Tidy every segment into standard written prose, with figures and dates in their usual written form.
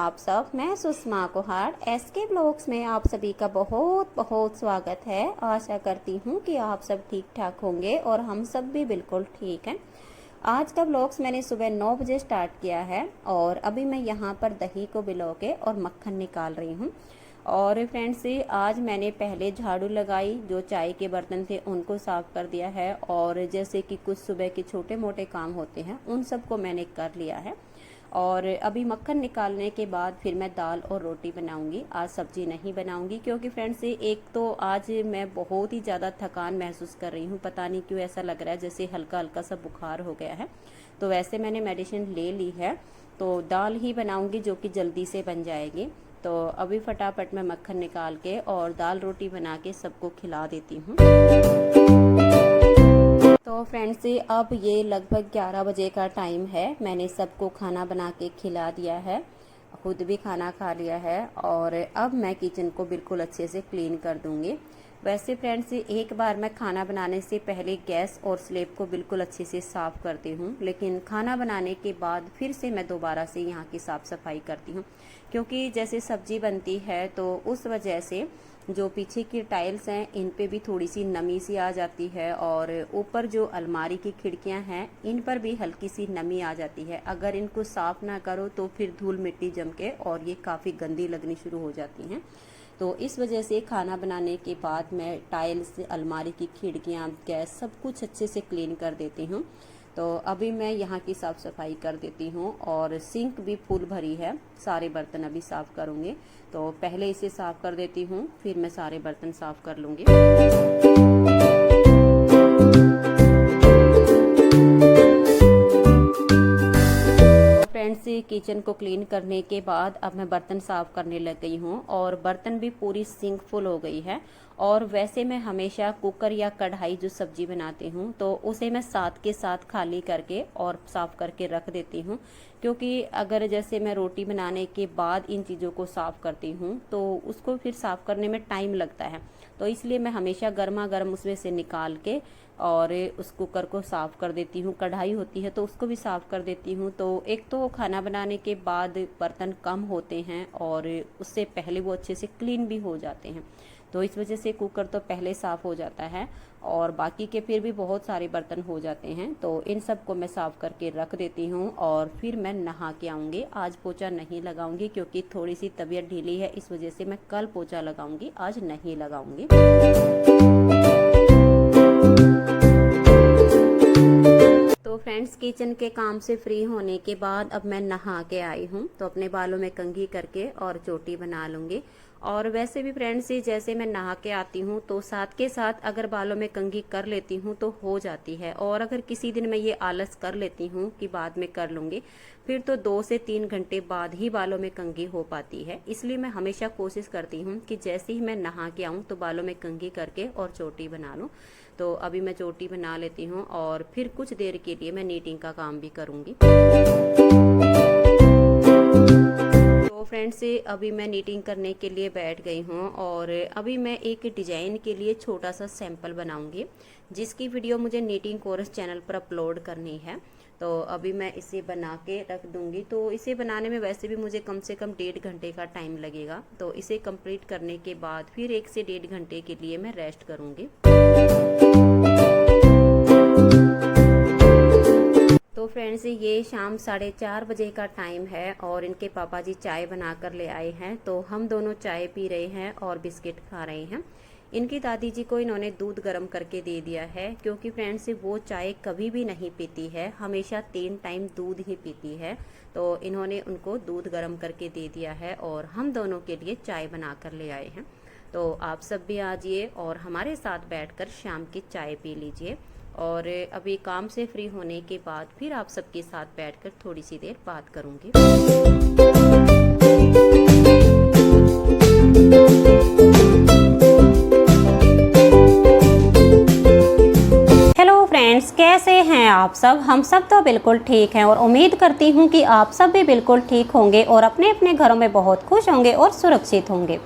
आप सब। मैं सुषमा कुहाड़ एसके ब्लॉग्स में आप सभी का बहुत बहुत स्वागत है। आशा करती हूँ कि आप सब ठीक ठाक होंगे और हम सब भी बिल्कुल ठीक हैं। आज का ब्लॉग्स मैंने सुबह 9 बजे स्टार्ट किया है और अभी मैं यहाँ पर दही को भिगो के और मक्खन निकाल रही हूँ। और फ्रेंड्स, आज मैंने पहले झाड़ू लगाई, जो चाय के बर्तन थे उनको साफ़ कर दिया है और जैसे कि कुछ सुबह के छोटे मोटे काम होते हैं उन सब को मैंने कर लिया है। और अभी मक्खन निकालने के बाद फिर मैं दाल और रोटी बनाऊंगी। आज सब्जी नहीं बनाऊंगी क्योंकि फ्रेंड्स, एक तो आज मैं बहुत ही ज़्यादा थकान महसूस कर रही हूँ। पता नहीं क्यों ऐसा लग रहा है जैसे हल्का हल्का सा बुखार हो गया है। तो वैसे मैंने मेडिसिन ले ली है, तो दाल ही बनाऊंगी जो कि जल्दी से बन जाएगी। तो अभी फटाफट मैं मक्खन निकाल के और दाल रोटी बना के सबको खिला देती हूँ। तो फ्रेंड्स, अब ये लगभग 11 बजे का टाइम है। मैंने सबको खाना बना के खिला दिया है, खुद भी खाना खा लिया है और अब मैं किचन को बिल्कुल अच्छे से क्लीन कर दूंगी। वैसे फ्रेंड्स, एक बार मैं खाना बनाने से पहले गैस और स्लेब को बिल्कुल अच्छे से साफ़ करती हूँ, लेकिन खाना बनाने के बाद फिर से मैं दोबारा से यहाँ की साफ़ सफाई करती हूँ, क्योंकि जैसे सब्जी बनती है तो उस वजह से जो पीछे की टाइल्स हैं इन पे भी थोड़ी सी नमी सी आ जाती है और ऊपर जो अलमारी की खिड़कियां हैं इन पर भी हल्की सी नमी आ जाती है। अगर इनको साफ़ ना करो तो फिर धूल मिट्टी जम के और ये काफ़ी गंदी लगनी शुरू हो जाती हैं। तो इस वजह से खाना बनाने के बाद मैं टाइल्स, अलमारी की खिड़कियां, गैस सब कुछ अच्छे से क्लीन कर देती हूँ। तो अभी मैं यहाँ की साफ़ सफाई कर देती हूँ और सिंक भी फुल भरी है, सारे बर्तन अभी साफ़ करूँगी। तो पहले इसे साफ़ कर देती हूँ, फिर मैं सारे बर्तन साफ़ कर लूँगी। फ्रेंड्स, किचन को क्लीन करने के बाद अब मैं बर्तन साफ़ करने लग गई हूँ और बर्तन भी पूरी सिंक फुल हो गई है। और वैसे मैं हमेशा कुकर या कढ़ाई जो सब्जी बनाती हूँ तो उसे मैं साथ के साथ खाली करके और साफ़ करके रख देती हूँ, क्योंकि अगर जैसे मैं रोटी बनाने के बाद इन चीज़ों को साफ़ करती हूँ तो उसको फिर साफ़ करने में टाइम लगता है। तो इसलिए मैं हमेशा गर्मा गर्म उसमें से निकाल के और उस कुकर को साफ़ कर देती हूँ। कढ़ाई होती है तो उसको भी साफ़ कर देती हूँ। तो एक तो खाना बनाने के बाद बर्तन कम होते हैं और उससे पहले वो अच्छे से क्लीन भी हो जाते हैं, तो इस वजह से कुकर तो पहले साफ़ हो जाता है और बाकी के फिर भी बहुत सारे बर्तन हो जाते हैं। तो इन सब को मैं साफ़ करके रख देती हूँ और फिर मैं नहा के आऊँगी। आज पोछा नहीं लगाऊंगी क्योंकि थोड़ी सी तबीयत ढीली है, इस वजह से मैं कल पोछा लगाऊंगी, आज नहीं लगाऊंगी। तो फ्रेंड्स, किचन के काम से फ्री होने के बाद अब मैं नहा के आई हूँ, तो अपने बालों में कंघी करके और चोटी बना लूँगी। और वैसे भी फ्रेंड्स, जैसे मैं नहा के आती हूँ तो साथ के साथ अगर बालों में कंघी कर लेती हूँ तो हो जाती है, और अगर किसी दिन मैं ये आलस कर लेती हूँ कि बाद में कर लूँगी, फिर तो 2 से 3 घंटे बाद ही बालों में कंघी हो पाती है। इसलिए मैं हमेशा कोशिश करती हूँ कि जैसे ही मैं नहा के आऊँ तो बालों में कंघी करके और चोटी बना लूँ। तो अभी मैं चोटी बना लेती हूँ और फिर कुछ देर के लिए मैं नीटिंग का काम भी करूँगी। तो फ्रेंड्स, अभी मैं नीटिंग करने के लिए बैठ गई हूँ और अभी मैं एक डिज़ाइन के लिए छोटा सा सैंपल बनाऊँगी, जिसकी वीडियो मुझे नीटिंग कोर्स चैनल पर अपलोड करनी है। तो अभी मैं इसे बना के रख दूँगी। तो इसे बनाने में वैसे भी मुझे कम से कम 1.5 घंटे का टाइम लगेगा। तो इसे कंप्लीट करने के बाद फिर 1 से 1.5 घंटे के लिए मैं रेस्ट करूँगी। तो फ्रेंड्स, ये शाम 4:30 बजे का टाइम है और इनके पापा जी चाय बना कर ले आए हैं। तो हम दोनों चाय पी रहे हैं और बिस्किट खा रहे हैं। इनकी दादी जी को इन्होंने दूध गर्म करके दे दिया है, क्योंकि फ्रेंड्स वो चाय कभी भी नहीं पीती है, हमेशा 3 टाइम दूध ही पीती है। तो इन्होंने उनको दूध गर्म करके दे दिया है और हम दोनों के लिए चाय बना कर ले आए हैं। तो आप सब भी आ जाइए और हमारे साथ बैठकर शाम की चाय पी लीजिए। और अभी काम से फ्री होने के बाद फिर आप सबके साथ बैठकर थोड़ी सी देर बात करूँगी। हेलो फ्रेंड्स, कैसे हैं आप सब? हम सब तो बिल्कुल ठीक हैं और उम्मीद करती हूँ कि आप सब भी बिल्कुल ठीक होंगे और अपने अपने घरों में बहुत खुश होंगे और सुरक्षित होंगे।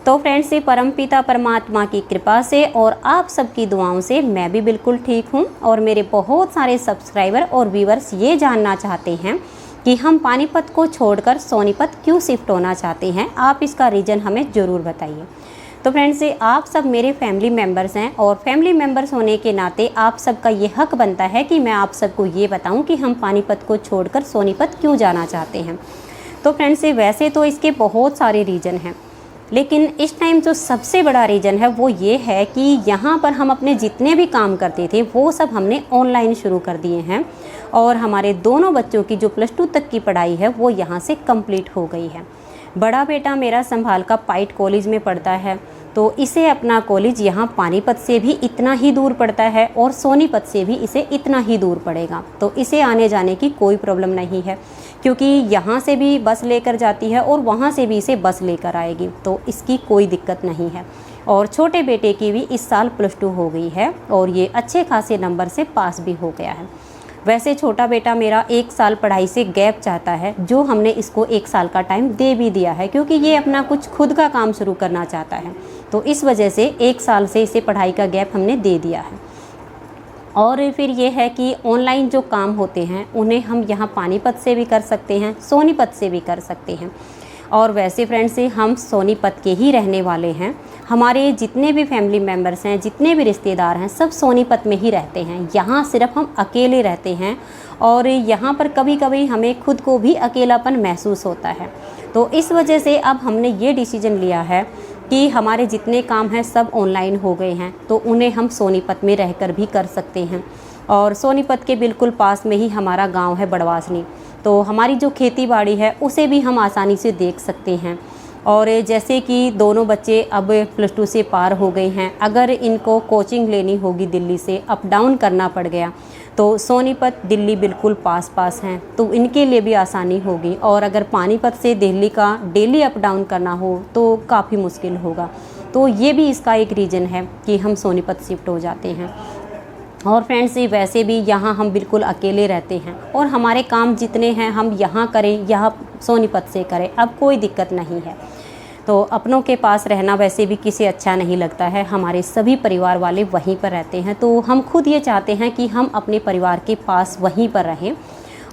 तो फ्रेंड्स, परमपिता परमात्मा की कृपा से और आप सबकी दुआओं से मैं भी बिल्कुल ठीक हूँ। और मेरे बहुत सारे सब्सक्राइबर और व्यूअर्स ये जानना चाहते हैं कि हम पानीपत को छोड़कर सोनीपत क्यों शिफ्ट होना चाहते हैं। आप इसका रीज़न हमें ज़रूर बताइए। तो फ्रेंड्स, आप सब मेरे फैमिली मेम्बर्स हैं और फैमिली मेम्बर्स होने के नाते आप सबका ये हक बनता है कि मैं आप सबको ये बताऊं कि हम पानीपत को छोड़कर सोनीपत क्यों जाना चाहते हैं। तो फ्रेंड्स, वैसे तो इसके बहुत सारे रीज़न हैं, लेकिन इस टाइम जो सबसे बड़ा रीज़न है वो ये है कि यहाँ पर हम अपने जितने भी काम करते थे वो सब हमने ऑनलाइन शुरू कर दिए हैं और हमारे दोनों बच्चों की जो +2 तक की पढ़ाई है वो यहाँ से कंप्लीट हो गई है। बड़ा बेटा मेरा संभाल का पाइट कॉलेज में पढ़ता है, तो इसे अपना कॉलेज यहाँ पानीपत से भी इतना ही दूर पड़ता है और सोनीपत से भी इसे इतना ही दूर पड़ेगा। तो इसे आने जाने की कोई प्रॉब्लम नहीं है, क्योंकि यहाँ से भी बस लेकर जाती है और वहाँ से भी इसे बस लेकर आएगी, तो इसकी कोई दिक्कत नहीं है। और छोटे बेटे की भी इस साल +2 हो गई है और ये अच्छे खासे नंबर से पास भी हो गया है। वैसे छोटा बेटा मेरा 1 साल पढ़ाई से गैप चाहता है, जो हमने इसको 1 साल का टाइम दे भी दिया है, क्योंकि ये अपना कुछ खुद का काम शुरू करना चाहता है। तो इस वजह से 1 साल से इसे पढ़ाई का गैप हमने दे दिया है। और फिर ये है कि ऑनलाइन जो काम होते हैं उन्हें हम यहाँ पानीपत से भी कर सकते हैं, सोनीपत से भी कर सकते हैं। और वैसे फ्रेंड्स, हम सोनीपत के ही रहने वाले हैं। हमारे जितने भी फैमिली मेम्बर्स हैं, जितने भी रिश्तेदार हैं, सब सोनीपत में ही रहते हैं। यहाँ सिर्फ हम अकेले रहते हैं और यहाँ पर कभी कभी हमें खुद को भी अकेलापन महसूस होता है। तो इस वजह से अब हमने ये डिसीजन लिया है कि हमारे जितने काम हैं सब ऑनलाइन हो गए हैं, तो उन्हें हम सोनीपत में रहकर भी कर सकते हैं। और सोनीपत के बिल्कुल पास में ही हमारा गांव है बड़वासनी, तो हमारी जो खेती बाड़ी है उसे भी हम आसानी से देख सकते हैं। और जैसे कि दोनों बच्चे अब +2 से पार हो गए हैं, अगर इनको कोचिंग लेनी होगी दिल्ली से, अप डाउन करना पड़ गया, तो सोनीपत दिल्ली बिल्कुल पास पास हैं, तो इनके लिए भी आसानी होगी। और अगर पानीपत से दिल्ली का डेली अप डाउन करना हो तो काफ़ी मुश्किल होगा। तो ये भी इसका एक रीज़न है कि हम सोनीपत शिफ्ट हो जाते हैं। और फ्रेंड्स, वैसे भी यहाँ हम बिल्कुल अकेले रहते हैं और हमारे काम जितने हैं हम यहाँ करें या सोनीपत से करें, अब कोई दिक्कत नहीं है। तो अपनों के पास रहना वैसे भी किसी अच्छा नहीं लगता है। हमारे सभी परिवार वाले वहीं पर रहते हैं, तो हम खुद ये चाहते हैं कि हम अपने परिवार के पास वहीं पर रहें।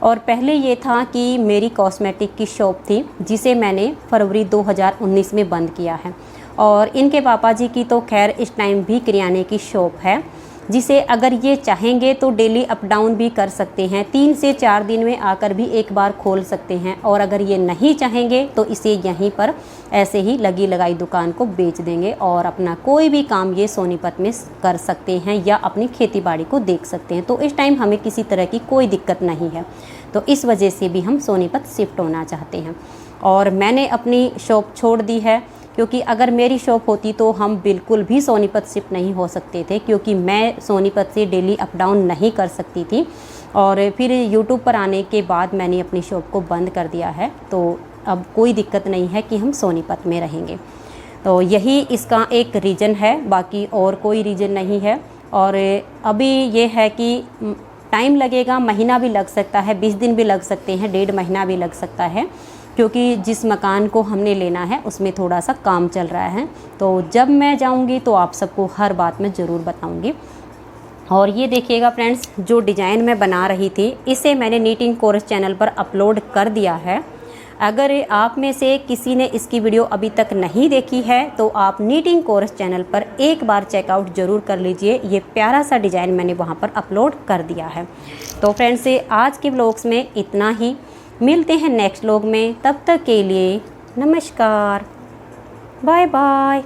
और पहले ये था कि मेरी कॉस्मेटिक की शॉप थी, जिसे मैंने फरवरी 2019 में बंद किया है। और इनके पापा जी की तो खैर इस टाइम भी किराने की शॉप है, जिसे अगर ये चाहेंगे तो डेली अप डाउन भी कर सकते हैं, 3 से 4 दिन में आकर भी एक बार खोल सकते हैं। और अगर ये नहीं चाहेंगे तो इसे यहीं पर ऐसे ही लगी लगाई दुकान को बेच देंगे और अपना कोई भी काम ये सोनीपत में कर सकते हैं या अपनी खेती बाड़ी को देख सकते हैं। तो इस टाइम हमें किसी तरह की कोई दिक्कत नहीं है, तो इस वजह से भी हम सोनीपत शिफ्ट होना चाहते हैं। और मैंने अपनी शॉप छोड़ दी है, क्योंकि अगर मेरी शॉप होती तो हम बिल्कुल भी सोनीपत शिफ्ट नहीं हो सकते थे, क्योंकि मैं सोनीपत से डेली अप डाउन नहीं कर सकती थी। और फिर यूट्यूब पर आने के बाद मैंने अपनी शॉप को बंद कर दिया है, तो अब कोई दिक्कत नहीं है कि हम सोनीपत में रहेंगे। तो यही इसका एक रीज़न है, बाकी और कोई रीज़न नहीं है। और अभी ये है कि टाइम लगेगा, महीना भी लग सकता है, 20 दिन भी लग सकते हैं, 1.5 महीना भी लग सकता है, क्योंकि जिस मकान को हमने लेना है उसमें थोड़ा सा काम चल रहा है। तो जब मैं जाऊंगी तो आप सबको हर बात में ज़रूर बताऊंगी। और ये देखिएगा फ्रेंड्स, जो डिज़ाइन मैं बना रही थी इसे मैंने नीटिंग कोर्स चैनल पर अपलोड कर दिया है। अगर आप में से किसी ने इसकी वीडियो अभी तक नहीं देखी है तो आप नीटिंग कोर्स चैनल पर एक बार चेकआउट ज़रूर कर लीजिए। ये प्यारा सा डिज़ाइन मैंने वहाँ पर अपलोड कर दिया है। तो फ्रेंड्स, आज के व्लॉग्स में इतना ही, मिलते हैं नेक्स्ट व्लॉग में। तब तक के लिए नमस्कार, बाय बाय।